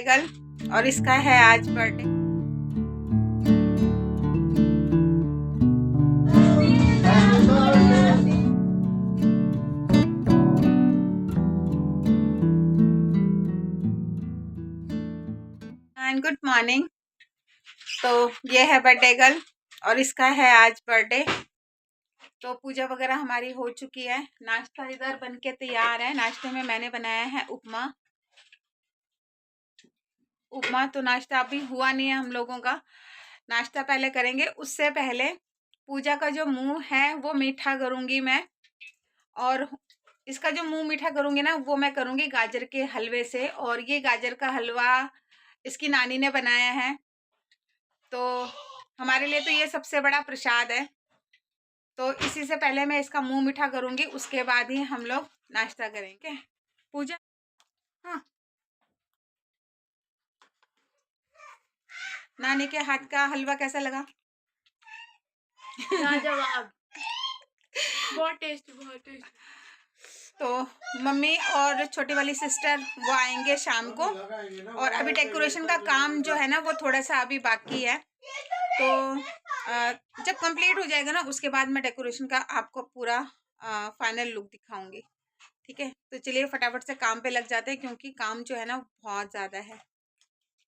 Girl और इसका है आज बर्थडे। And good morning. तो ये है बर्थडे गर्ल और इसका है आज बर्थडे। तो पूजा वगैरह हमारी हो चुकी है, नाश्ता इधर बन के तैयार है। नाश्ते में मैंने बनाया है उपमा। तो नाश्ता अभी हुआ नहीं है हम लोगों का, नाश्ता पहले करेंगे। उससे पहले पूजा का जो मुंह है वो मीठा करूंगी मैं, और इसका जो मुंह मीठा करूंगी ना वो मैं करूंगी गाजर के हलवे से। और ये गाजर का हलवा इसकी नानी ने बनाया है, तो हमारे लिए तो ये सबसे बड़ा प्रसाद है। तो इसी से पहले मैं इसका मुंह मीठा करूंगी, उसके बाद ही हम लोग नाश्ता करेंगे। पूजा, हाँ, नानी के हाथ का हलवा कैसा लगा? लाजवाब, बहुत टेस्टी, बहुत टेस्टी। तो मम्मी और छोटी वाली सिस्टर वो आएंगे शाम को, और अभी डेकोरेशन का काम जो है ना वो थोड़ा सा अभी बाकी है। तो जब कंप्लीट हो जाएगा ना उसके बाद मैं डेकोरेशन का आपको पूरा फाइनल लुक दिखाऊंगी। ठीक है, तो चलिए फटाफट से काम पे लग जाते हैं क्योंकि काम जो है ना बहुत ज़्यादा है।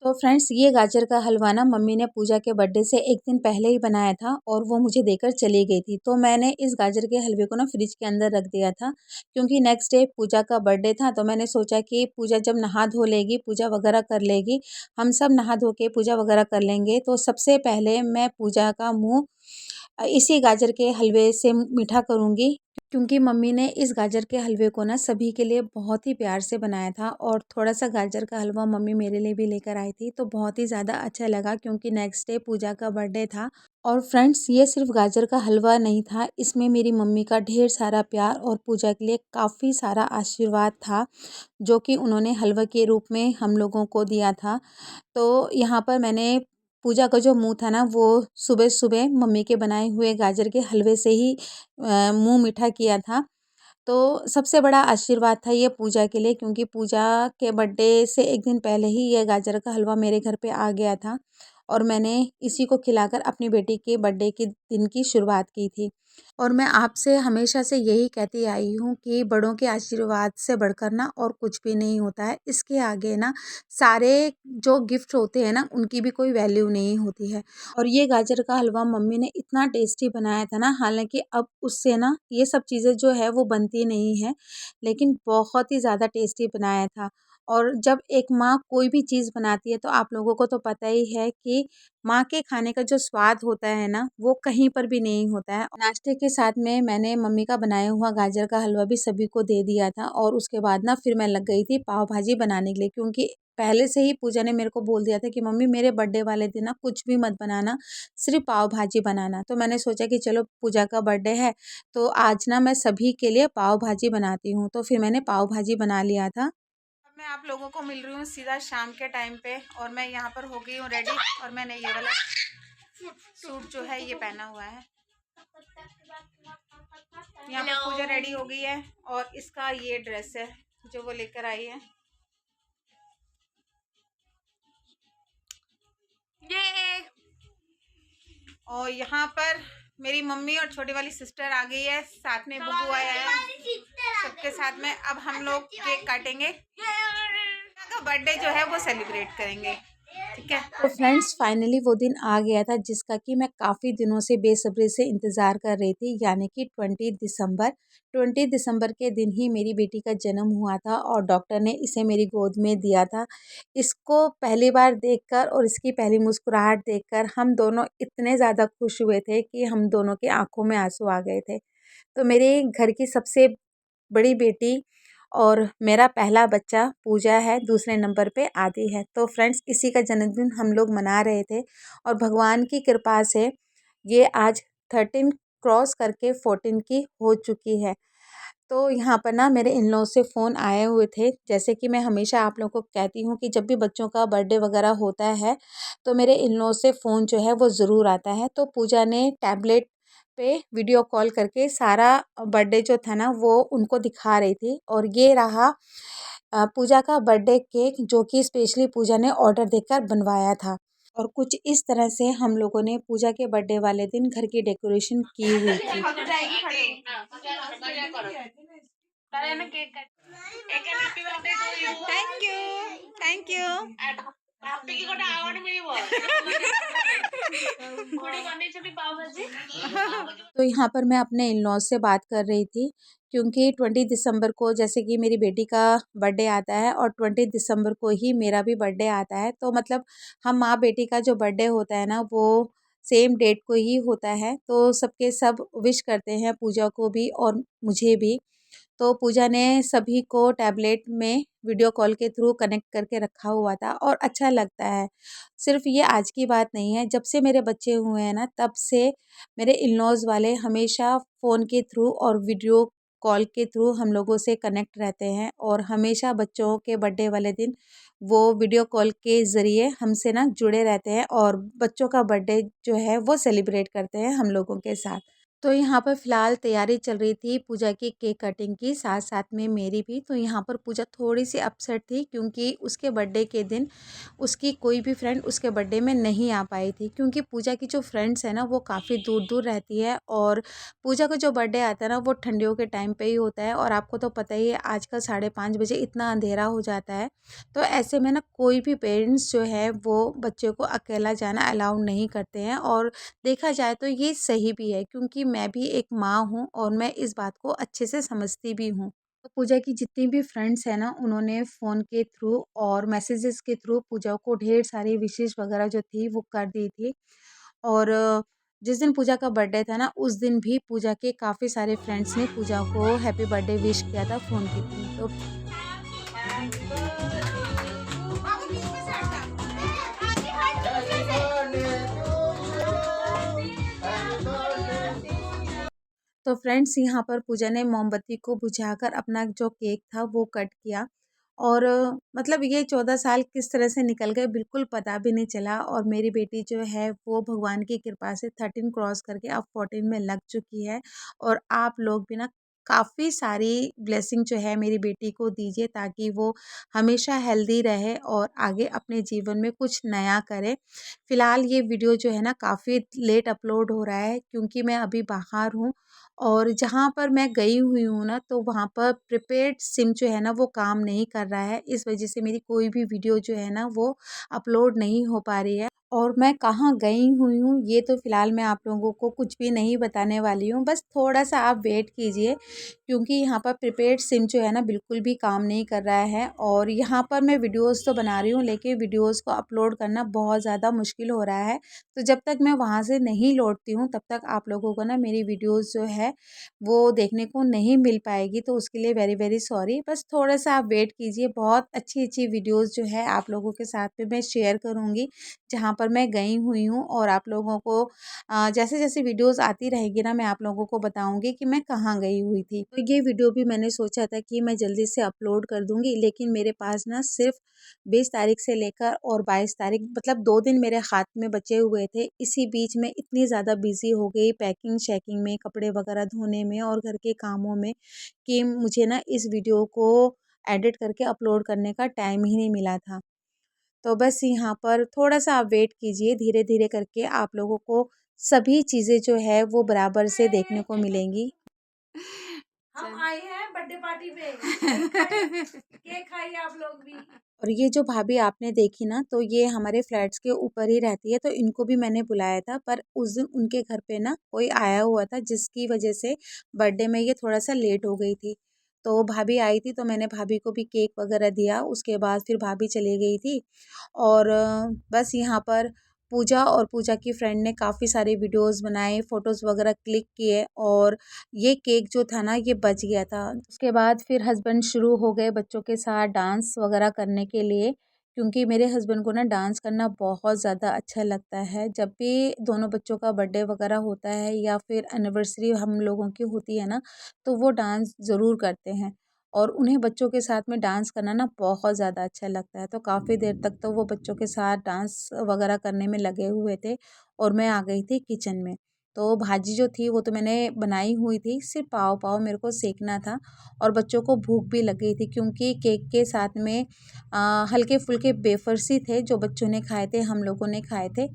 तो फ्रेंड्स, ये गाजर का हलवा ना मम्मी ने पूजा के बर्थडे से एक दिन पहले ही बनाया था और वो मुझे देकर चली गई थी। तो मैंने इस गाजर के हलवे को ना फ्रिज के अंदर रख दिया था क्योंकि नेक्स्ट डे पूजा का बर्थडे था। तो मैंने सोचा कि पूजा जब नहा धो लेगी, पूजा वगैरह कर लेगी, हम सब नहा धो के पूजा वगैरह कर लेंगे, तो सबसे पहले मैं पूजा का मुँह इसी गाजर के हलवे से मीठा करूँगी। क्योंकि मम्मी ने इस गाजर के हलवे को ना सभी के लिए बहुत ही प्यार से बनाया था, और थोड़ा सा गाजर का हलवा मम्मी मेरे लिए भी लेकर आई थी, तो बहुत ही ज़्यादा अच्छा लगा क्योंकि नेक्स्ट डे पूजा का बर्थडे था। और फ्रेंड्स, ये सिर्फ गाजर का हलवा नहीं था, इसमें मेरी मम्मी का ढेर सारा प्यार और पूजा के लिए काफ़ी सारा आशीर्वाद था जो कि उन्होंने हलवा के रूप में हम लोगों को दिया था। तो यहाँ पर मैंने पूजा का जो मुँह था ना वो सुबह सुबह मम्मी के बनाए हुए गाजर के हलवे से ही मुँह मीठा किया था। तो सबसे बड़ा आशीर्वाद था ये पूजा के लिए, क्योंकि पूजा के बर्थडे से एक दिन पहले ही ये गाजर का हलवा मेरे घर पे आ गया था और मैंने इसी को खिलाकर अपनी बेटी के बर्थडे के दिन की शुरुआत की थी। और मैं आपसे हमेशा से यही कहती आई हूँ कि बड़ों के आशीर्वाद से बढ़कर ना और कुछ भी नहीं होता है। इसके आगे ना सारे जो गिफ्ट होते हैं ना उनकी भी कोई वैल्यू नहीं होती है। और ये गाजर का हलवा मम्मी ने इतना टेस्टी बनाया था ना, हालांकि अब उससे ना ये सब चीज़ें जो है वो बनती नहीं है, लेकिन बहुत ही ज़्यादा टेस्टी बनाया था। और जब एक माँ कोई भी चीज़ बनाती है तो आप लोगों को तो पता ही है कि माँ के खाने का जो स्वाद होता है ना वो कहीं पर भी नहीं होता है। नाश्ते के साथ में मैंने मम्मी का बनाया हुआ गाजर का हलवा भी सभी को दे दिया था, और उसके बाद ना फिर मैं लग गई थी पाव भाजी बनाने के लिए, क्योंकि पहले से ही पूजा ने मेरे को बोल दिया था कि मम्मी मेरे बर्थडे वाले दिन ना कुछ भी मत बनाना, सिर्फ पाव भाजी बनाना। तो मैंने सोचा कि चलो पूजा का बर्थडे है तो आज ना मैं सभी के लिए पाव भाजी बनाती हूँ, तो फिर मैंने पाव भाजी बना लिया था। अब मैं आप लोगों को मिल रही हूँ सीधा शाम के टाइम पे, और मैं यहाँ पर हो गई हूँ रेडी, और मैंने ये वाला सूट जो है ये पहना हुआ है। यहाँ पर पूजा रेडी हो गई है और इसका ये ड्रेस है जो वो लेकर आई है। ये और यहाँ पर मेरी मम्मी और छोटी वाली सिस्टर आ गई है, साथ में बुबू आया है, सबके साथ में अब हम लोग केक काटेंगे, बर्थडे जो है वो सेलिब्रेट करेंगे। ठीक है, तो फ्रेंड्स, फाइनली वो दिन आ गया था जिसका कि मैं काफ़ी दिनों से बेसब्री से इंतज़ार कर रही थी, यानी कि 20 दिसंबर के दिन ही मेरी बेटी का जन्म हुआ था और डॉक्टर ने इसे मेरी गोद में दिया था। इसको पहली बार देखकर और इसकी पहली मुस्कुराहट देखकर हम दोनों इतने ज़्यादा खुश हुए थे कि हम दोनों की आंखों में आंसू आ गए थे। तो मेरे घर की सबसे बड़ी बेटी और मेरा पहला बच्चा पूजा है, दूसरे नंबर पे आदि है। तो फ्रेंड्स, इसी का जन्मदिन हम लोग मना रहे थे और भगवान की कृपा से ये आज 13 क्रॉस करके 14 की हो चुकी है। तो यहाँ पर ना मेरे इन लॉ से फ़ोन आए हुए थे। जैसे कि मैं हमेशा आप लोगों को कहती हूँ कि जब भी बच्चों का बर्थडे वगैरह होता है तो मेरे इन लॉ से फ़ोन जो है वो ज़रूर आता है। तो पूजा ने टैबलेट पे वीडियो कॉल करके सारा बर्थडे जो था ना वो उनको दिखा रही थी, और ये रहा पूजा का बर्थडे केक, जो कि स्पेशली पूजा ने ऑर्डर देकर बनवाया था। और कुछ इस तरह से हम लोगों ने पूजा के बर्थडे वाले दिन घर की डेकोरेशन की हुई थी। Thank you, thank you. तो यहाँ पर मैं अपने इन लॉज से बात कर रही थी, क्योंकि 20 दिसंबर को जैसे कि मेरी बेटी का बर्थडे आता है और 20 दिसंबर को ही मेरा भी बर्थडे आता है। तो मतलब हम माँ बेटी का जो बर्थडे होता है ना, वो सेम डेट को ही होता है। तो सबके सब विश करते हैं, पूजा को भी और मुझे भी। तो पूजा ने सभी को टैबलेट में वीडियो कॉल के थ्रू कनेक्ट करके रखा हुआ था और अच्छा लगता है। सिर्फ ये आज की बात नहीं है, जब से मेरे बच्चे हुए हैं ना, तब से मेरे इन-लॉज़ वाले हमेशा फ़ोन के थ्रू और वीडियो कॉल के थ्रू हम लोगों से कनेक्ट रहते हैं और हमेशा बच्चों के बर्थडे वाले दिन वो वीडियो कॉल के ज़रिए हमसे ना जुड़े रहते हैं और बच्चों का बर्थडे जो है वो सेलिब्रेट करते हैं हम लोगों के साथ। तो यहाँ पर फ़िलहाल तैयारी चल रही थी पूजा की केक कटिंग की, साथ-साथ में मेरी भी। तो यहाँ पर पूजा थोड़ी-सी अपसेट थी, क्योंकि उसके बर्थडे के दिन उसकी कोई भी फ्रेंड उसके बर्थडे में नहीं आ पाई थी, क्योंकि पूजा की जो फ्रेंड्स हैं ना, वो काफ़ी दूर-दूर रहती है और पूजा का जो बर्थडे आता है ना, वो ठंडियों के टाइम पे ही होता है और आपको तो पता ही है आजकल 5:30 बजे इतना अंधेरा हो जाता है। तो ऐसे में ना कोई भी पेरेंट्स जो है वो बच्चे को अकेला जाना अलाउ नहीं करते हैं और देखा जाए तो ये सही भी है, क्योंकि मैं भी एक माँ हूँ और मैं इस बात को अच्छे से समझती भी हूँ। तो पूजा की जितनी भी फ्रेंड्स हैं ना, उन्होंने फ़ोन के थ्रू और मैसेजेस के थ्रू पूजा को ढेर सारी विशेस वगैरह जो थी वो कर दी थी। और जिस दिन पूजा का बर्थडे था ना, उस दिन भी पूजा के काफ़ी सारे फ्रेंड्स ने पूजा को हैप्पी बर्थडे विश किया था फ़ोन के थ्रू। तो तो फ्रेंड्स, यहाँ पर पूजा ने मोमबत्ती को बुझाकर अपना जो केक था वो कट किया और मतलब ये 14 साल किस तरह से निकल गए बिल्कुल पता भी नहीं चला। और मेरी बेटी जो है वो भगवान की कृपा से 13 क्रॉस करके अब 14 में लग चुकी है। और आप लोग भी ना काफ़ी सारी ब्लेसिंग जो है मेरी बेटी को दीजिए, ताकि वो हमेशा हेल्दी रहे और आगे अपने जीवन में कुछ नया करे। फ़िलहाल ये वीडियो जो है ना काफ़ी लेट अपलोड हो रहा है, क्योंकि मैं अभी बाहर हूँ और जहाँ पर मैं गई हुई हूँ ना, तो वहाँ पर प्रीपेड सिम जो है ना वो काम नहीं कर रहा है। इस वजह से मेरी कोई भी वीडियो जो है ना वो अपलोड नहीं हो पा रही है। और मैं कहाँ गई हुई हूँ ये तो फ़िलहाल मैं आप लोगों को कुछ भी नहीं बताने वाली हूँ। बस थोड़ा-सा आप वेट कीजिए, क्योंकि यहाँ पर प्रीपेड सिम जो है ना बिल्कुल भी काम नहीं कर रहा है और यहाँ पर मैं वीडियोज़ तो बना रही हूँ, लेकिन वीडियोज़ को अपलोड करना बहुत ज़्यादा मुश्किल हो रहा है। तो जब तक मैं वहाँ से नहीं लौटती हूँ, तब तक आप लोगों को ना मेरी वीडियोज़ जो है वो देखने को नहीं मिल पाएगी। तो उसके लिए वेरी वेरी सॉरी। बस थोड़ा-सा आप वेट कीजिए, बहुत अच्छी-अच्छी वीडियोज़ जो है आप लोगों के साथ में मैं शेयर करूँगी, जहाँ पर मैं गई हुई हूँ। और आप लोगों को जैसे-जैसे वीडियोज़ आती रहेगी ना, मैं आप लोगों को बताऊँगी कि मैं कहाँ गई हुई थी। तो ये वीडियो भी मैंने सोचा था कि मैं जल्दी से अपलोड कर दूँगी, लेकिन मेरे पास ना सिर्फ़ 20 तारीख से लेकर और 22 तारीख, मतलब 2 दिन मेरे हाथ में बचे हुए थे। इसी बीच मैं इतनी ज़्यादा बिज़ी हो गई पैकिंग-शैकिंग में, कपड़े वगैरह धोने में और घर के कामों में, कि मुझे ना इस वीडियो को एडिट करके अपलोड करने का टाइम ही नहीं मिला था। तो बस यहाँ पर थोड़ा-सा आप वेट कीजिए, धीरे-धीरे करके आप लोगों को सभी चीज़ें जो है वो बराबर से देखने को मिलेंगी। हम आए हैं बर्थडे पार्टी पे। केक खाइए आप लोग भी। और ये जो भाभी आपने देखी ना, तो ये हमारे फ्लैट्स के ऊपर ही रहती है, तो इनको भी मैंने बुलाया था। पर उस दिन उनके घर पे ना कोई आया हुआ था, जिसकी वजह से बर्थडे में ये थोड़ा-सा लेट हो गई थी। तो भाभी आई थी, तो मैंने भाभी को भी केक वगैरह दिया, उसके बाद फिर भाभी चली गई थी। और बस यहाँ पर पूजा और पूजा की फ्रेंड ने काफ़ी सारे वीडियोज़ बनाए, फ़ोटोज़ वगैरह क्लिक किए और ये केक जो था ना ये बच गया था। उसके बाद फिर हस्बैंड शुरू हो गए बच्चों के साथ डांस वगैरह करने के लिए, क्योंकि मेरे हस्बैंड को ना डांस करना बहुत ज़्यादा अच्छा लगता है। जब भी दोनों बच्चों का बर्थडे वगैरह होता है या फिर एनिवर्सरी हम लोगों की होती है ना, तो वो डांस ज़रूर करते हैं और उन्हें बच्चों के साथ में डांस करना ना बहुत ज़्यादा अच्छा लगता है। तो काफ़ी देर तक तो वो बच्चों के साथ डांस वगैरह करने में लगे हुए थे और मैं आ गई थी किचन में। तो भाजी जो थी वो तो मैंने बनाई हुई थी, सिर्फ पाव पाव मेरे को सेकना था। और बच्चों को भूख भी लग गई थी क्योंकि केक के साथ में हल्के फुल्के वेफर्स ही थे जो बच्चों ने खाए थे, हम लोगों ने खाए थे।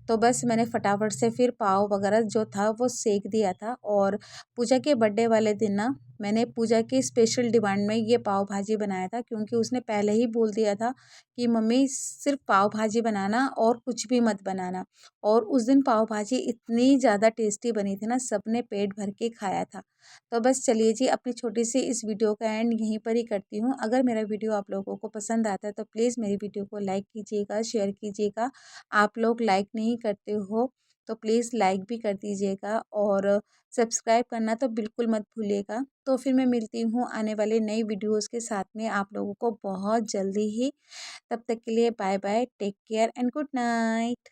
तो बस मैंने फटाफट से फिर पाव वगैरह जो था वो सेक दिया था। और पूजा के बर्थडे वाले दिन ना मैंने पूजा की स्पेशल डिमांड में ये पाव भाजी बनाया था, क्योंकि उसने पहले ही बोल दिया था कि मम्मी सिर्फ पाव भाजी बनाना और कुछ भी मत बनाना। और उस दिन पाव भाजी इतनी ज़्यादा टेस्टी बनी थी ना, सबने पेट भर के खाया था। तो बस चलिए जी, अपनी छोटी सी इस वीडियो का एंड यहीं पर ही करती हूँ। अगर मेरा वीडियो आप लोगों को पसंद आता है तो प्लीज़ मेरी वीडियो को लाइक कीजिएगा, शेयर कीजिएगा। आप लोग लाइक नहीं करते हो तो प्लीज़ लाइक भी कर दीजिएगा, और सब्सक्राइब करना तो बिल्कुल मत भूलिएगा। तो फिर मैं मिलती हूँ आने वाले नई वीडियोज़ के साथ में आप लोगों को बहुत जल्दी ही। तब तक के लिए bye bye, take care and good night.